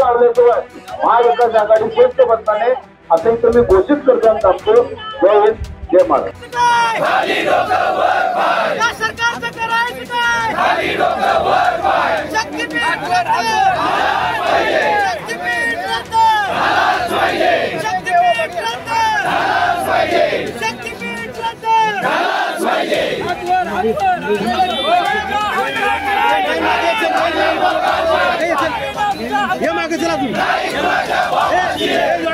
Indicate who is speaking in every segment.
Speaker 1: आल्याशिवाय महाविकास आघाडी श्रेष्ठ बनताने असं तुम्ही घोषित करताना सांगतो. जय हिंद, जय
Speaker 2: ये मागे चला तू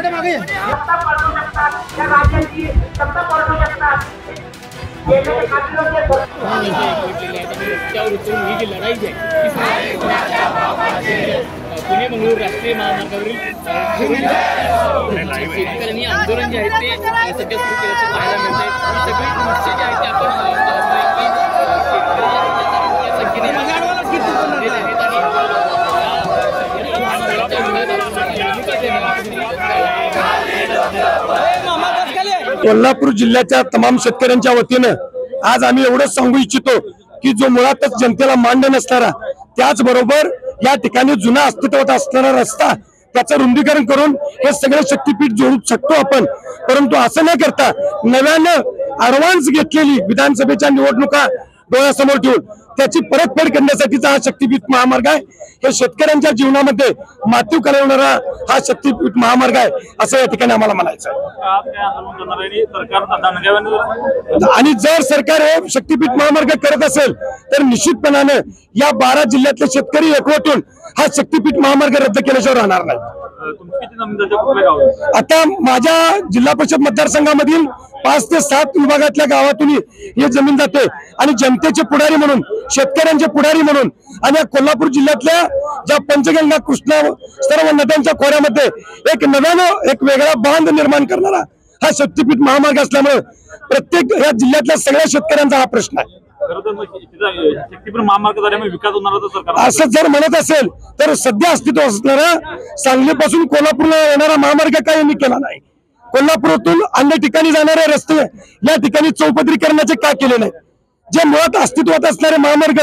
Speaker 2: मागे
Speaker 3: लढाई आहे पुणे मंगळूर राष्ट्रीय महामार्गावरील शेतकऱ्यांनी आंदोलन जे आहे ते सध्या सुरू केल्याचं पाहायला मिळतंय. सगळी समस्या जी आहे ते आपण
Speaker 4: कोल्हापूर जिल्ह्याच्या तमाम शेतकऱ्यांच्या वतीनं आज आम्ही एवढंच सांगू इच्छितो की जो मुळातच जनतेला मान्य नसणारा, त्याचबरोबर या ठिकाणी जुना अस्तित्वात असणारा रस्ता त्याचं रुंदीकरण करून हे सगळे शक्तीपीठ जोडू शकतो आपण. परंतु असं न करता नव्यानं ऍडव्हान्स घेतलेली विधानसभेच्या निवडणुका डोळ्यासमोर ठेवून त्याची परतफेड करण्यासाठीचा हा शक्तीपीठ महामार्ग आहे. हे शेतकऱ्यांच्या जीवनामध्ये मातीव करवणारा हा शक्तीपीठ महामार्ग आहे असं या ठिकाणी आम्हाला म्हणायचं. आणि जर सरकार हे शक्तीपीठ महामार्ग करत असेल तर निश्चितपणाने या 12 जिल्ह्यातले शेतकरी एकवटून हा शक्तीपीठ महामार्ग रद्द केल्याशिवाय राहणार नाही. आता माझ्या जिल्हा परिषद मतदारसंघामधील 5 ते 7 विभागातल्या गावातून हे जमीन जाते आणि जनतेचे पुढारी म्हणून, शेतकऱ्यांचे पुढारी म्हणून आणि या कोल्हापूर जिल्ह्यातल्या ज्या पंचगंगा, कृष्णा सर्व नद्यांच्या खोऱ्यामध्ये एक नव्यानं एक वेगळा बांध निर्माण करणारा हा शक्तीपीठ महामार्ग असल्यामुळे प्रत्येक या जिल्ह्यातल्या सगळ्या शेतकऱ्यांचा हा प्रश्न आहे. असं जर म्हणत असेल तर सध्या अस्तित्व असणारा सांगलीपासून कोल्हापूरला येणारा महामार्ग काही यांनी केला नाही. कोल्हापुरातून अन्य ठिकाणी जाणारे रस्ते या ठिकाणी चौपदरीकरणाचे का केले नाही? जे मुळात अस्तित्वात असणारे महामार्ग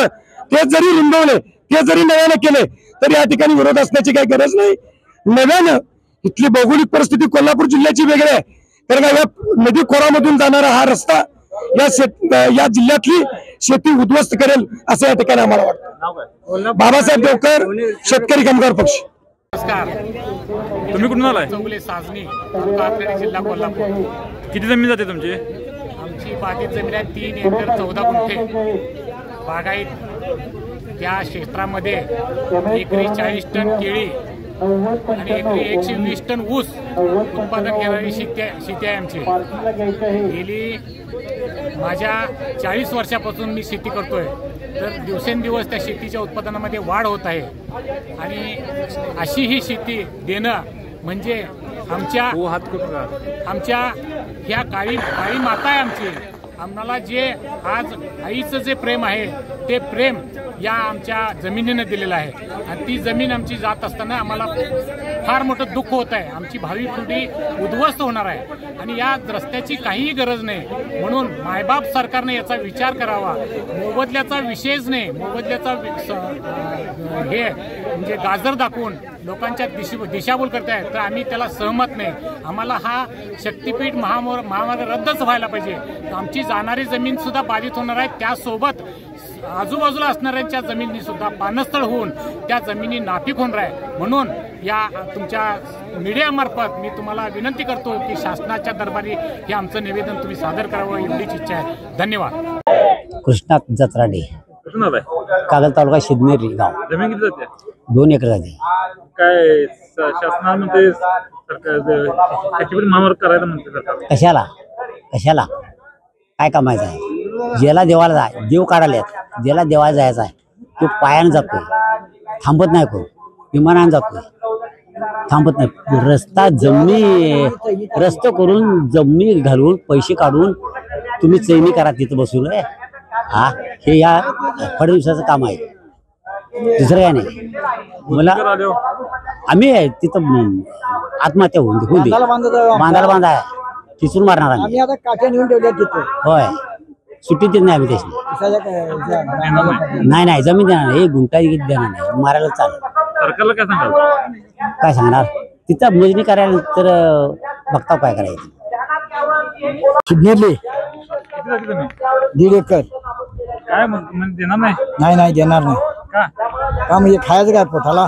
Speaker 4: ते जरी रुंदवले, ते जरी नव्याने केले तर या ठिकाणी विरोध असण्याची काही गरज नाही. नव्यानं इथली भौगोलिक परिस्थिती कोल्हापूर जिल्ह्याची वेगळी आहे, कारण का या नदी खोऱ्यामधून जाणारा हा रस्ता या जिल्ह्यातली शेती उद्ध्वस्त करेल असं या ठिकाणी आम्हाला वाटतं. बाबासाहेब देवकर, शेतकरी कामगार पक्ष.
Speaker 5: नमस्कार, तुम्ही कुठून आलाय?
Speaker 3: चौगुले साजनी, जिल्हा कोल्हापूर.
Speaker 5: किती जमीन जाते तुमची?
Speaker 3: आमची बागेत जमीन आहे 3 एकर 14 गुंठे. बागायत त्या क्षेत्रामध्ये एकरी 40 टन केळी आणि एकरी 120 टन ऊस उत्पादन घेणारी शेती आहे आमची. गेली माझ्या 40 वर्षापासून मी शेती करतोय, तर दिवसेंदिवस त्या शेतीच्या उत्पादनामध्ये वाढ होत आहे. आणि अशी ही शेती देणं म्हणजे आमच्या ह्या काळी माता आहे आमची. आम्हाला जे आज आईचं जे प्रेम आहे ते प्रेम या आमच्या जमिनीनं दिलेलं आहे. आणि ती जमीन आमची जात असताना आम्हाला फार मोठं दुःख होत आहे. आमची भावी पिढी उद्ध्वस्त होणार आहे आणि या रस्त्याची काहीही गरज नाही. म्हणून मायबाप सरकारने याचा विचार करावा. मोबदल्याचा विषयच नाही, मोबदल्याचा हे म्हणजे गाजर दाखवून लोकांच्या दिशाभूल करतायत, तर आम्ही त्याला सहमत नाही. आम्हाला हा शक्तीपीठ महामार्ग रद्दच व्हायला पाहिजे. आमची जाणारी जमीन सुद्धा बाधित होणार आहे, त्यासोबत आजूबाजूला असणाऱ्यांच्या जमिनी सुद्धा पानस्थळ होऊन त्या जमिनी नापीक होणार आहे. म्हणून या तुमच्या मीडियामार्फत मी तुम्हाला विनंती करतो की शासनाच्या दरबारी हे आमचं निवेदन तुम्ही सादर करावं, एवढीच इच्छा आहे. धन्यवाद.
Speaker 6: कृष्णा जत्राडे, कागल तालुका, शिदनेरी गाव.
Speaker 5: जमीन किती जाते?
Speaker 6: 2 एकर जाते.
Speaker 5: काय शासनामध्ये शक्तीपीठ महामार्ग करायचं म्हणते सरकार?
Speaker 6: कशाला काय कमायचं आहे? ज्याला देवाला जाय, देव काढायला ज्याला देवाला जायचा आहे तो पायानं जातोय, थांबत नाही. कोण विमानानं जातोय, थांबत नाही. रस्ता करून जमिनी घालून पैसे काढून तुम्ही चैनी करा तिथं बसून. हा, हे या फडणवीसाचं काम आहे, दुसरं काय नाही. मला आम्ही तिथं आत्महत्या होऊन दे, बांधायला बांधा तिथून मारणार आम्ही. आता काठ्या नेऊन ठेवल्या तिथं. होय, सुट्टी देत नाही आम्ही त्याची. नाही जमीन देणार नाही, 1 गुंठा देणार नाही, मारायला चालेल.
Speaker 5: सरकारला काय सांगाल?
Speaker 6: काय सांगणार तिथं मोजणी करायला तर बघता काय करायचं.
Speaker 2: किडनीतली
Speaker 5: किती जाते तुम्ही
Speaker 2: 1.5 एकर.
Speaker 5: काय म्हणजे देणार नाही
Speaker 2: नाही नाही देणार नाही.
Speaker 5: का
Speaker 2: का म्हणजे खायचं काय पोटाला?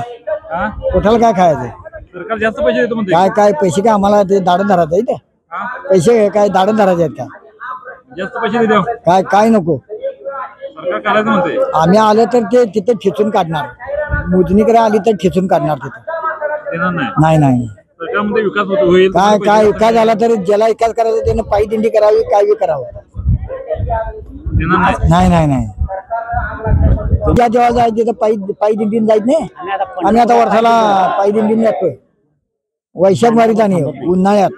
Speaker 5: हा
Speaker 2: पोटाला काय खायचं?
Speaker 5: सरकार जास्त पैसे देतो म्हणते.
Speaker 2: काय पैसे काय आम्हाला ते दाडण धरायचं आहे ते?
Speaker 5: हा?
Speaker 2: पैसे काय दाडण धरायचे आहेत का?
Speaker 5: जास्त पैसे देऊ
Speaker 2: काय नको.
Speaker 5: सरकार करायचं म्हणते.
Speaker 2: आम्ही आलं तर ते तिथे ठेचून काढणार. मोजणी करायला आली तर ठेचून काढणार तिथे.
Speaker 5: देणार नाही.
Speaker 2: नाही नाही
Speaker 5: सरकार म्हणते विकास होईल.
Speaker 2: काय विकास झाला तर ज्याला विकास करायचा त्याने पायी दिंडी करावी काय बी करावं.
Speaker 5: देणार नाही.
Speaker 2: नाही नाही नाही ज्या जेव्हा जायचं तिथं पायी दिंडीने जायच नाही. आम्ही आता वर्षाला पायी दिंडीने जातोय. वैशाख वारीत आणि उन्हाळ्यात